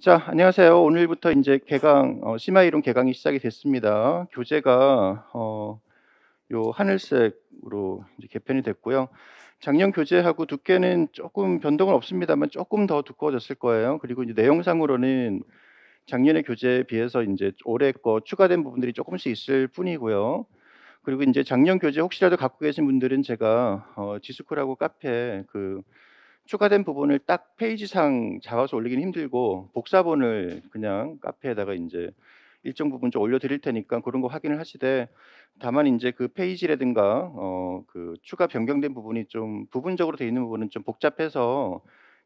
자, 안녕하세요. 오늘부터 이제 개강 심화 이론 개강이 시작이 됐습니다. 교재가 요 하늘색으로 이제 개편이 됐고요. 작년 교재하고 두께는 조금 변동은 없습니다만 조금 더 두꺼워졌을 거예요. 그리고 이제 내용상으로는 작년의 교재에 비해서 이제 올해 거 추가된 부분들이 조금씩 있을 뿐이고요. 그리고 이제 작년 교재 혹시라도 갖고 계신 분들은 제가 지스쿨하고 카페 추가된 부분을 딱 페이지상 잡아서 올리기는 힘들고 복사본을 그냥 카페에다가 인제 일정 부분 좀 올려 드릴 테니까 고런 거 확인을 하시되, 다만 인제 그 페이지라든가 추가 변경된 부분이 좀 부분적으로 돼 있는 부분은 좀 복잡해서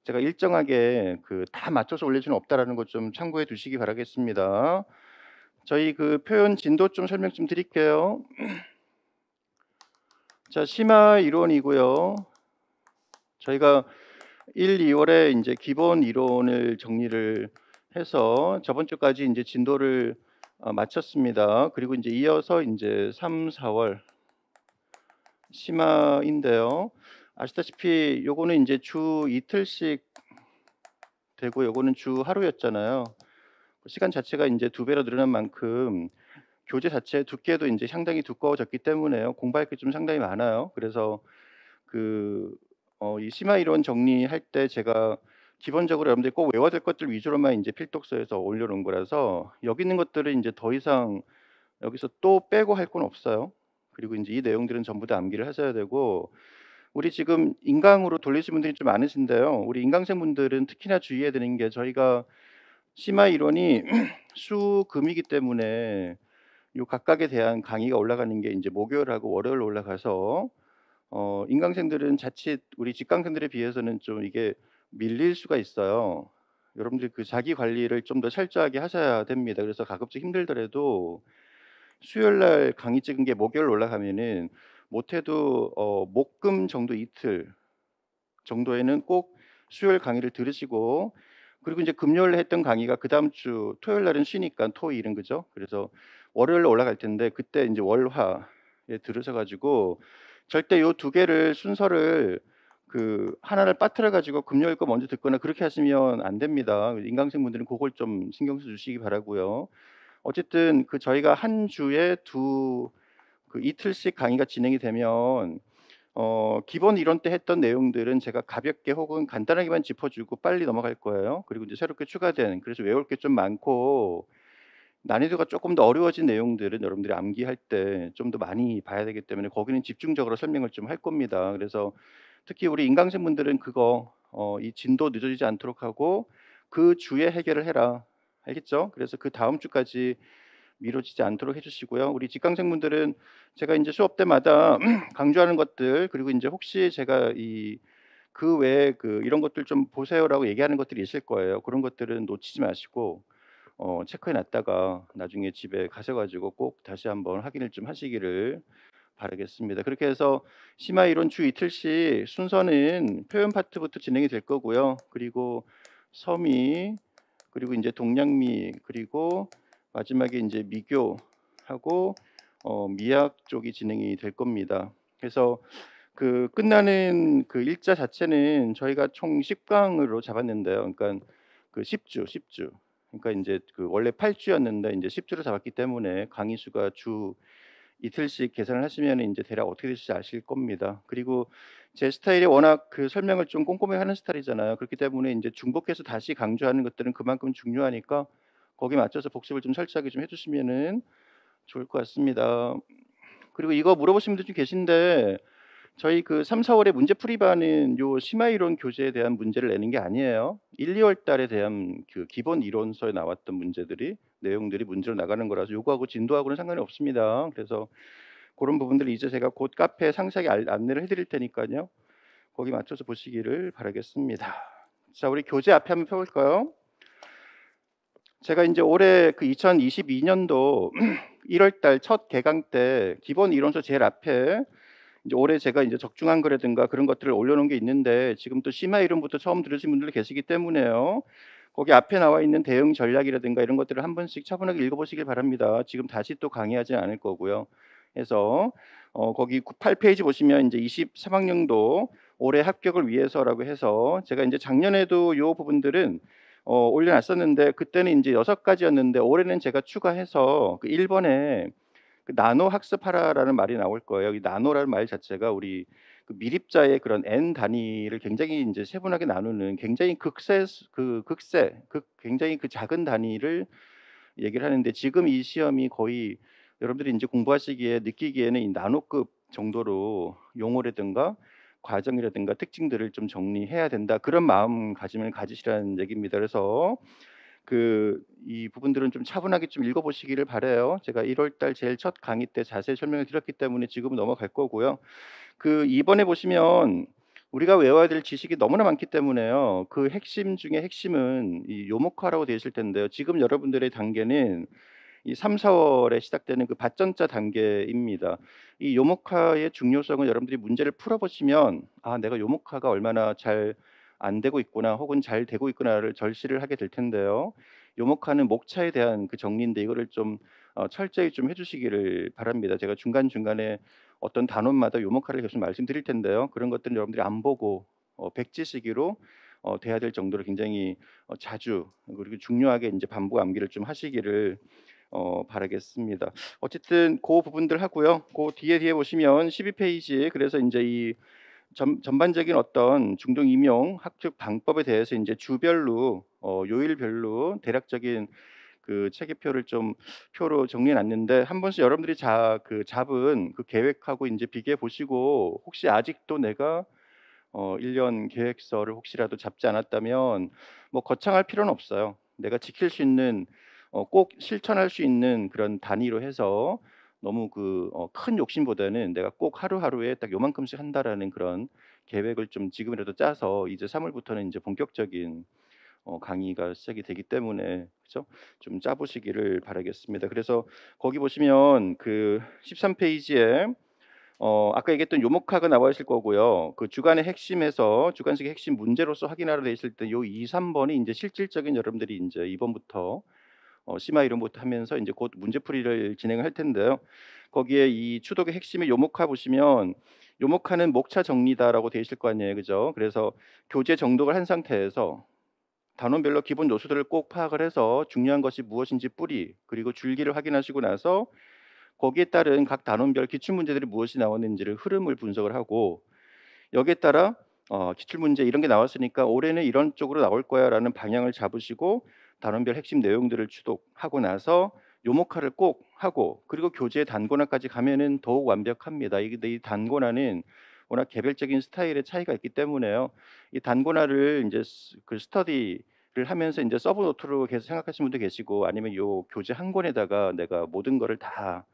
제가 일정하게 다 맞춰서 올릴 수는 없다라는 것 좀 참고해 두시기 바라겠습니다. 저희 표현 진도 좀 설명 좀 드릴게요. 자, 심화 이론이고요. 저희가 1-2 월에 인제 기본 이론을 정리를 해서 저번 주까지 인제 진도를 마쳤습니다. 그리고 인제 이어서 인제 3-4월 심화인데요. 아시다시피 요거는 인제 주 이틀씩 되고 요거는 주 하루였잖아요. 시간 자체가 인제 2배로 늘어난 만큼 교재 자체의 두께도 인제 상당히 두꺼워졌기 때문에요. 공부할 게 좀 상당히 많아요. 그래서 그 이 심화 이론 정리할 때 제가 기본적으로 여러분들이 꼭 외워야 될 것들 위주로만 인제 필독서에서 올려 놓은 거라서 여기 있는 것들은 인제 더 이상 여기서 또 빼고 할 건 없어요. 그리고 인제 이 내용들은 전부 다 암기를 하셔야 되고, 우리 지금 인강으로 돌리신 분들이 좀 많으신데요. 우리 인강생 분들은 특히나 주의해야 되는 게, 저희가 심화 이론이 수금이기 때문에 요 각각에 대한 강의가 올라가는 게 인제 목요일하고 월요일 올라가서 인강생들은 자칫 우리 직강생들에 비해서는 좀 이게 밀릴 수가 있어요. 여러분들이 자기 관리를 좀 더 철저하게 하셔야 됩니다. 그래서 가급적 힘들더라도 수요일 날 강의 찍은 게 목요일 올라가면은 못해도 목, 금 정도 이틀 정도에는 꼭 수요일 강의를 들으시고, 그리고 인제 금요일에 했던 강의가 그다음 주 토요일 날은 쉬니까 토, 일은 그죠? 그래서 월요일로 올라갈 텐데 그때 인제 월, 화에 들으셔 가지고 절대 요 두 개를 순서를 하나를 빠뜨려 가지고 금요일 거 먼저 듣거나 그렇게 하시면 안 됩니다. 인강생분들은 고걸 좀 신경 써 주시기 바라고요. 어쨌든 저희가 한 주에 이틀씩 강의가 진행이 되면 기본 이론 때 했던 내용들은 제가 가볍게 혹은 간단하게만 짚어 주고 빨리 넘어갈 거예요. 그리고 이제 새롭게 추가된, 그래서 외울 게 좀 많고 난이도가 쪼끔 더 어려워진 내용들은 여러분들이 암기할 때 좀 더 많이 봐야 되기 때문에 거기는 집중적으로 설명을 좀 할 겁니다. 그래서 특히 우리 인강생분들은 이 진도 늦어지지 않도록 하고 그 주에 해결을 해라. 알겠죠? 그래서 그다음 주까지 미뤄지지 않도록 해 주시고요. 우리 직강생분들은 제가 인제 수업 때마다 강조하는 것들, 그리고 인제 혹시 제가 외에 "이런 것들 좀 보세요."라고 얘기하는 것들이 있을 거예요. 그런 것들은 놓치지 마시고 체크해 놨다가 나중에 집에 가셔 가지고 꼭 다시 한번 확인을 좀 하시기를 바라겠습니다. 그렇게 해서 심화 이론 주 이틀씩 순서는 표현 파트부터 진행이 될 거고요. 그리고 서미, 그리고 인제 동양미, 그리고 마지막에 인제 미교하고 미학 쪽이 진행이 될 겁니다. 그래서 끝나는 일자 자체는 저희가 총 10 강으로 잡았는데요. 그러니깐 10 주. 그러니까 인제 원래 8 주였는데 인제 10 주로 잡았기 때문에 강의 수가 주 이틀씩 계산을 하시면은 인제 대략 어떻게 될지 아실 겁니다. 그리고 제 스타일이 워낙 설명을 좀 꼼꼼히 하는 스타일이잖아요. 그렇기 때문에 인제 중복해서 다시 강조하는 것들은 그만큼 중요하니까 거기에 맞춰서 복습을 좀 철저하게 좀 해 주시면은 좋을 것 같습니다. 그리고 이거 물어보신 분들 좀 계신데, 저희 3-4 월에 문제풀이반은 요 심화 이론 교재에 대한 문제를 내는 게 아니에요. 1-2월 달에 대한 기본 이론서에 나왔던 내용들이 문제로 나가는 거라서 요거하고 진도하고는 상관이 없습니다. 그래서 고런 부분들을 이제 제가 곧 카페에 상세하게 안내를 해 드릴 테니까요. 거기 맞춰서 보시기를 바라겠습니다. 자, 우리 교재 앞에 한번 펴 볼까요? 제가 인제 올해 2022 년도 1월 달 첫 개강 때 기본 이론서 제일 앞에 이제 올해 제가 인제 적중한 거라든가 그런 것들을 올려 놓은 게 있는데, 지금 또 심화 이론부터 처음 들으신 분들도 계시기 때문에요. 거기 앞에 나와 있는 대응 전략이라든가 이런 것들을 한 번씩 차분하게 읽어 보시길 바랍니다. 지금 다시 또 강의하지는 않을 거고요. 해서 거기 8 페이지 보시면 인제 23 학년도 올해 합격을 위해서라고 해서 제가 인제 작년에도 요 부분들은 올려놨었는데 그때는 인제 6 가지였는데 올해는 제가 추가해서 그 1 번에 그 나노 학습하라라는 말이 나올 거예요. 이 나노라는 말 자체가 우리 그 미립자의 그런 n 단위를 굉장히 인제 세분하게 나누는 굉장히 굉장히 그 작은 단위를 얘기를 하는데 지금 이 시험이 거의 여러분들이 인제 공부하시기에 느끼기에는 이 나노급 정도로 용어라든가 과정이라든가 특징들을 좀 정리해야 된다. 그런 마음가짐을 가지시라는 얘기입니다. 그래서 이 부분들은 좀 차분하게 좀 읽어 보시기를 바라요. 제가 1월 달 제일 첫 강의 때 자세히 설명을 드렸기 때문에 지금은 넘어갈 거고요. 이번에 보시면 우리가 외워야 될 지식이 너무나 많기 때문에요. 그 핵심 중에 핵심은 이 요목화라고 되어 있을 텐데요. 지금 여러분들의 단계는 이 3-4 월에 시작되는 그 밭전자 단계입니다. 이 요목화의 중요성은 여러분들이 문제를 풀어 보시면 '아 내가 요목화가 얼마나 잘 안 되고 있구나.' 혹은 '잘 되고 있구나.'를 절실을 하게 될 텐데요. 요목화는 목차에 대한 그 정리인데 이거를 좀 철저히 좀 해 주시기를 바랍니다. 제가 중간중간에 어떤 단원마다 요목화를 계속 말씀드릴 텐데요. 그런 것들은 여러분들이 안 보고 백지시기로 돼야 될 정도로 굉장히 자주 그리고 중요하게 인제 반복 암기를 좀 하시기를 바라겠습니다. 어쨌든 고 부분들 하고요. 고 뒤에 보시면 12 페이지 그래서 인제 이 전반적인 어떤 중동 임용 학습 방법에 대해서 인제 주별로 요일별로 대략적인 그 체계표를 좀 표로 정리해 놨는데 한 번씩 여러분들이 잡은 그 계획하고 인제 비교해 보시고 혹시 아직도 내가 1년 계획서를 혹시라도 잡지 않았다면 뭐 거창할 필요는 없어요. 내가 지킬 수 있는 꼭 실천할 수 있는 그런 단위로 해서 너무 큰 욕심보다는 '내가 꼭 하루하루에 딱 요만큼씩 한다.'라는 그런 계획을 좀 지금이라도 짜서 이제 3 월부터는 인제 본격적인 강의가 시작이 되기 때문에 그죠? 좀 짜 보시기를 바라겠습니다. 그래서 거기 보시면 13 페이지에 아까 얘기했던 요목화가 나와 있을 거고요. 그 주간의 핵심에서 주관식의 핵심 문제로서 확인하라 돼 있을 때 요 2-3 번이 인제 실질적인 여러분들이 인제 이번부터 심화 이론부터 하면서 인제 곧 문제풀이를 진행을 할 텐데요. 거기에 이 추독의 핵심의 요목화 보시면 요목화는 목차 정리다라고 돼 있을 거 아니에요. 그죠? 그래서 교재 정독을 한 상태에서 단원별로 기본 요소들을 꼭 파악을 해서 중요한 것이 무엇인지 뿌리 그리고 줄기를 확인하시고 나서 거기에 따른 각 단원별 기출 문제들이 무엇이 나왔는지를 흐름을 분석을 하고 여기에 따라 기출 문제 이런 게 나왔으니까 올해는 이런 쪽으로 나올 거야라는 방향을 잡으시고 단원별 핵심 내용들을 추독하고 나서 요목화를 꼭 하고 그리고 교재 단권화까지 가면은 더욱 완벽합니다. 이게 이 단권화는 워낙 개별적인 스타일의 차이가 있기 때문에요. 이 단권화를 인제 스터디를 하면서 인제 서브 노트로 계속 생각하시는 분도 계시고 아니면 요 교재 한 권에다가 내가 모든 거를 다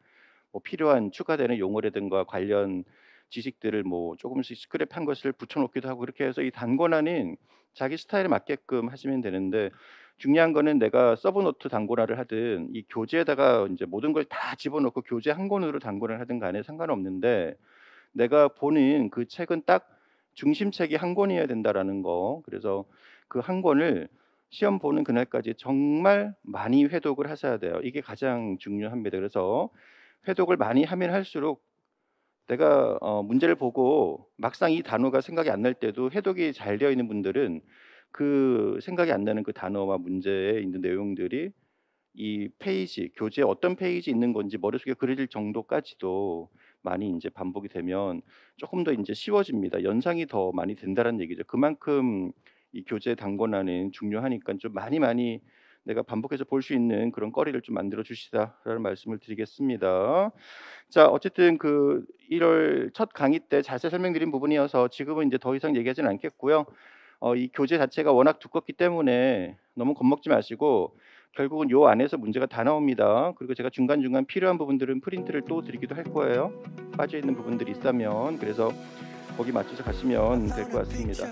뭐 필요한 추가되는 용어라든가 관련 지식들을 뭐 조금씩 스크랩한 것을 붙여 놓기도 하고 그렇게 해서 이 단권화는 자기 스타일에 맞게끔 하시면 되는데 중요한 거는 내가 서브노트 단권화를 하든 이 교재에다가 인제 모든 걸 다 집어넣고 교재 한 권으로 단권을 하든 간에 상관없는데 내가 보는 그 책은 딱 중심책이 한 권이어야 된다라는 거. 그래서 그 한 권을 시험 보는 그날까지 정말 많이 회독을 하셔야 돼요. 이게 가장 중요합니다. 그래서 회독을 많이 하면 할수록 내가 문제를 보고 막상 이 단어가 생각이 안 날 때도 해독이 잘 되어 있는 분들은 그 생각이 안 나는 그 단어와 문제에 있는 내용들이 이 페이지 교재에 어떤 페이지 있는 건지 머릿속에 그려질 정도까지도 많이 인제 반복이 되면 쪼끔 더 인제 쉬워집니다. 연상이 더 많이 된다는 얘기죠. 그만큼 이 교재 단권화는 중요하니깐 좀 많이 내가 반복해서 볼 수 있는 그런 거리를 좀 만들어 주시라라는 말씀을 드리겠습니다. 자 어쨌든 1월 첫 강의 때 자세히 설명드린 부분이어서 지금은 인제 더 이상 얘기하지는 않겠고요. 이 교재 자체가 워낙 두껍기 때문에 너무 겁먹지 마시고 결국은 요 안에서 문제가 다 나옵니다. 그리고 제가 중간중간 필요한 부분들은 프린트를 또 드리기도 할 거예요. 빠져 있는 부분들이 있다면. 그래서 거기 맞춰서 가시면 될 것 같습니다.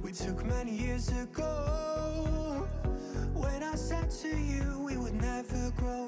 We took many years ago when I said to you we would never grow